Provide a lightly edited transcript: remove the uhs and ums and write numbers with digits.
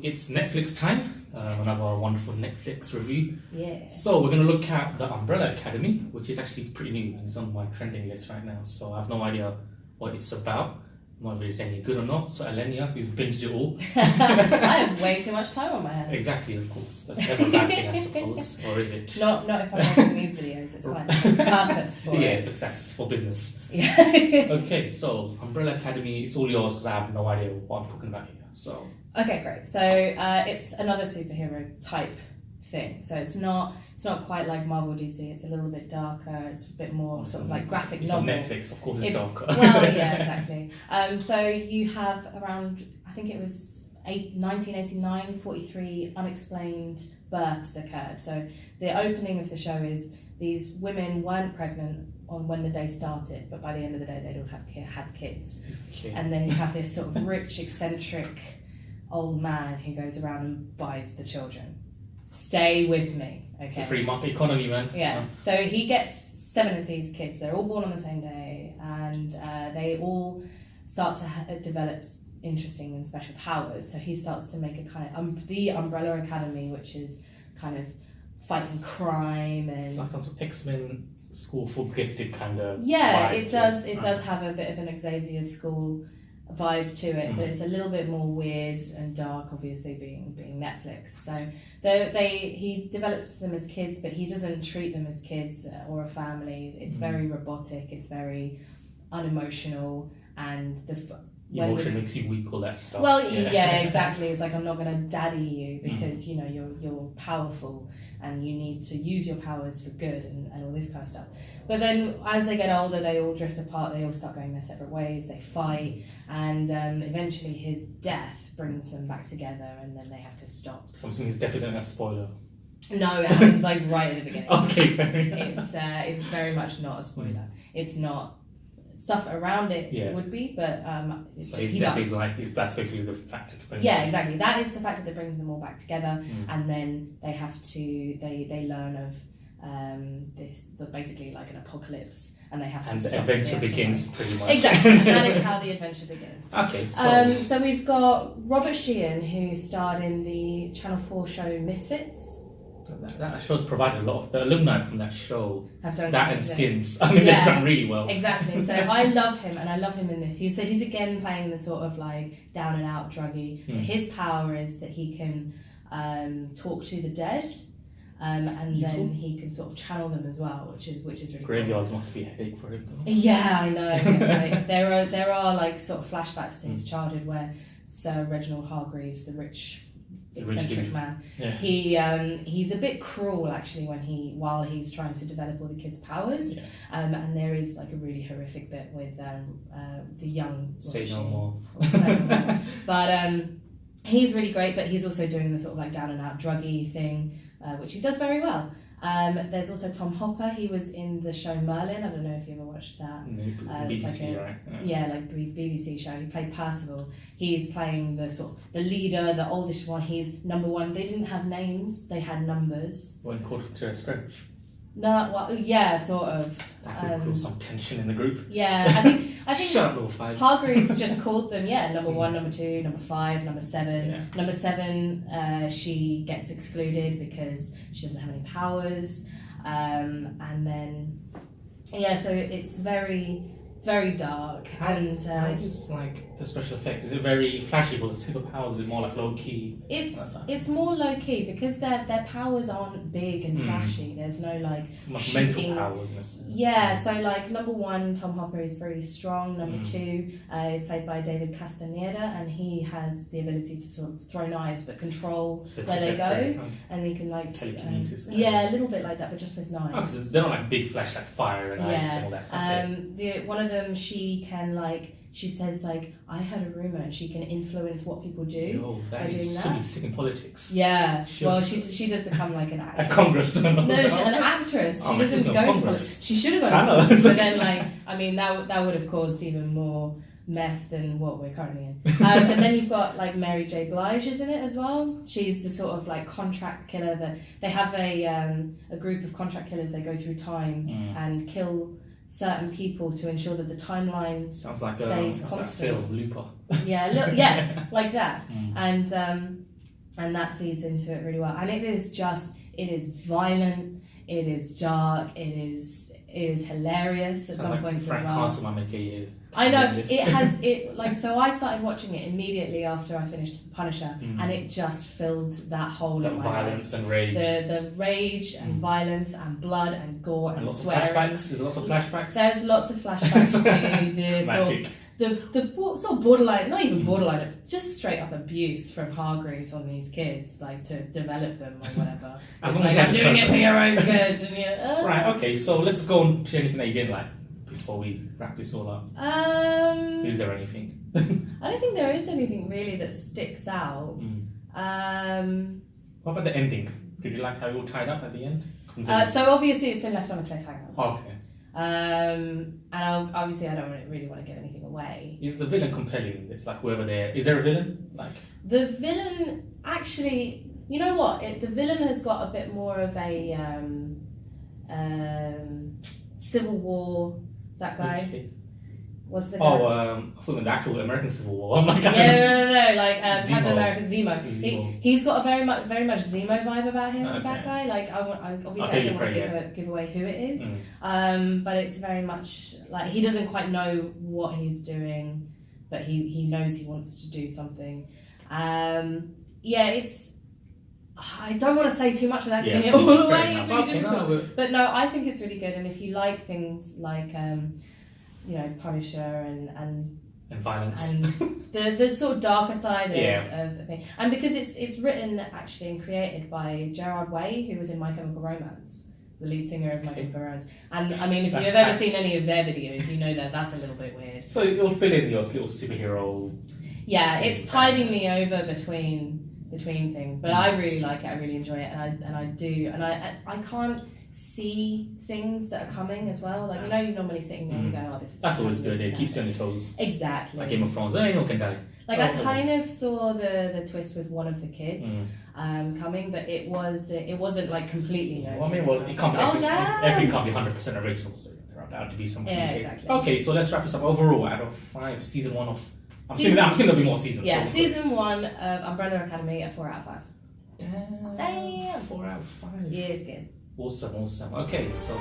it's Netflix time, another wonderful Netflix review. Yeah. So we're going to look at The Umbrella Academy, which is actually pretty new and it's on my trending list right now. So I have no idea what it's about, not if it's any good or not. So Alenia, who's binged it all. I have way too much time on my hands. Exactly, of course. That's never a bad thing, I suppose. Or is it? Not if I'm making these videos, it's fine. Purpose for Yeah, it. exactly. It's for business. Yeah. Okay, so Umbrella Academy, it's all yours because I have no idea what I'm talking about here. So Okay, great. So it's another superhero type thing. So it's not quite like Marvel DC. It's a little bit darker. It's a bit more sort of like graphic it's novel. on Netflix, of course. It's darker. Well, yeah, exactly. So you have around, I think it was 1989, 43 unexplained births occurred. So the opening of the show is these women weren't pregnant on when the day started, but by the end of the day they'd all had kids. Okay. And then you have this sort of rich, eccentric old man who goes around and buys the children. Stay with me, okay? It's a free market economy, man. Yeah. So he gets 7 of these kids. They're all born on the same day, and they all start to develop interesting and special powers. So he starts to make a kind of the Umbrella Academy, which is kind of fighting crime and It's like some X-Men school for gifted kind of. yeah, vibe it to does. It does have a bit of an Xavier School vibe to it, but it's a little bit more weird and dark, obviously being Netflix. So he develops them as kids, but he doesn't treat them as kids or a family. It's very robotic. It's very unemotional, and Emotion makes you weak, all that stuff. well, yeah, exactly. It's like, I'm not going to daddy you because you know you're powerful and you need to use your powers for good and all this kind of stuff. But then as they get older, they all drift apart. They all start going their separate ways. They fight, and eventually his death brings them back together, and then they have to stop. So I'm assuming his death isn't a spoiler. No, it happens like right at the beginning. Okay, fair enough. It's very much not a spoiler. It's not. Stuff around it would be, but so his death is like that's basically the factor to bring them. exactly. That is the factor that brings them all back together, and then they have to they learn of basically like an apocalypse, and they have to. And stop the adventure begins pretty much. Exactly, that is how the adventure begins. Okay, so So we've got Robert Sheehan, who starred in the Channel 4 show Misfits. that show's provided a lot of the alumni from that show. Have done That quite and a bit. Skins. I mean, Yeah. they've done really well. Exactly. So I love him, and I love him in this. He's again playing the sort of like down and out druggy. But his power is that he can talk to the dead, and Useful. then he can sort of channel them as well, which is really cool. Graveyards must be a headache for him, though. Yeah, I know. Like, there are like sort of flashbacks to his childhood where Sir Reginald Hargreaves, the rich eccentric dude. man, Yeah. he's a bit cruel actually while he's trying to develop all the kids' powers. And there is like a really horrific bit with the young Say Robert no Sheehan. more. Say no more. But he's really great, but he's also doing the sort of like down and out druggy thing, which he does very well. There's also Tom Hopper. He was in the show Merlin. I don't know if you ever watched that. BBC, it's like right? Yeah, like the BBC show. He played Percival. He's playing the leader, the oldest one. He's number one. They didn't have names. They had numbers. When called to a script. No, well, yeah, sort of. That could cause some tension in the group. Yeah, I think Shut up, little 5. Hargreaves just called them, number 1, number 2, number 5, number 7. Yeah. Number 7, she gets excluded because she doesn't have any powers. And then, so it's very dark. And I just like the special effects. Is it very flashy for the superpowers? Is it more like low key? it's more low key because their powers aren't big and flashy. There's no like Mental shooting. powers in a sense. Yeah, so like number 1, Tom Hopper is very strong. Number 2 is played by David Castaneda, and he has the ability to sort of throw knives but control The where they trajectory, go, and he can like telekinesis. a little bit like that, but just with knives. Because they're not like big flash like fire and ice and all that stuff. One of them, she can like. She says like, I heard a rumor, and she can influence what people do. Yo, by that doing is that. could be sick in politics. Yeah, Sure. well, she does become like an actress. A congressman. No, she's an actress. She doesn't go to Congress. politics. She should have I gone to know. politics, but then like, I mean, that would have caused even more mess than what we're currently in. And then you've got like Mary J. Blige is in it as well. She's the sort of like contract killer that they have a group of contract killers. They go through time and kill certain people to ensure that the timeline Sounds like stays what's that constant. film, Looper. Yeah, like that. And and that feeds into it really well. And it is violent, it is dark, it is hilarious at Sounds some like points Frank as well. Castle might make a I know list. it has it like so. I started watching it immediately after I finished The Punisher, and it just filled that hole that in my violence life. and rage. The rage and violence and blood and gore and and lots of swearing. flashbacks. There's lots of flashbacks. There's lots of flashbacks to the sort of Magic. sort of borderline, not even borderline, just straight up abuse from Hargreaves on these kids, like to develop them or whatever. As It's long as like, you have I'm the doing it for purpose. your own good. And you're, oh. Right, okay, so let's just go on to anything that you didn't like before we wrap this all up. Is there anything? I don't think there is anything really that sticks out. What about the ending? Did you like how it all tied up at the end? So obviously it's been left on a cliffhanger. Okay. And obviously I don't really want to give anything away. Is the villain compelling? It's like whoever there is there a villain? Like The villain, actually, you know what? The villain has got a bit more of a Civil War. That guy. Okay. What's the guy? I thought the actual American Civil War. I'm like, No, like Zemo. Captain America, Zemo. Zemo. He's got a very much Zemo vibe about him. Okay. That guy, like I obviously Okay, I don't want you're to give away who it is. Mm. But it's very much like he doesn't quite know what he's doing, but he knows he wants to do something. It's. I don't want to say too much without giving it all fair away. enough. It's really Okay, difficult. no, But no, I think it's really good, and if you like things like Punisher and violence. and the sort of darker side Yeah. of the thing, and because it's written actually and created by Gerard Way, who was in My Chemical Romance, the lead singer of My Chemical Romance. And I mean, if you've ever seen any of their videos, you know that that's a little bit weird. So it'll fill in your little superhero. Yeah, it's tiding me over between things, but I really like it. I really enjoy it, and I can't see things that are coming as well. Like you're normally sitting there and you go, "Oh, this is." That's always this good. is It keeps you on your toes. Exactly. Like Game of Thrones, anyone can die. Like I kind of saw the twist with one of the kids coming, but it wasn't like completely no. Well, I mean, it can't be damn! everything can't be 100% original, so there are bound to be some Yeah, cliches. exactly. Okay, so let's wrap this up. Overall, out of 5, season 1 of. I'm assuming there'll be more seasons. Yeah, so season 1 of Umbrella Academy, a 4 out of 5. Damn. 4 out of 5. Yeah, it's good. Awesome. Okay, so.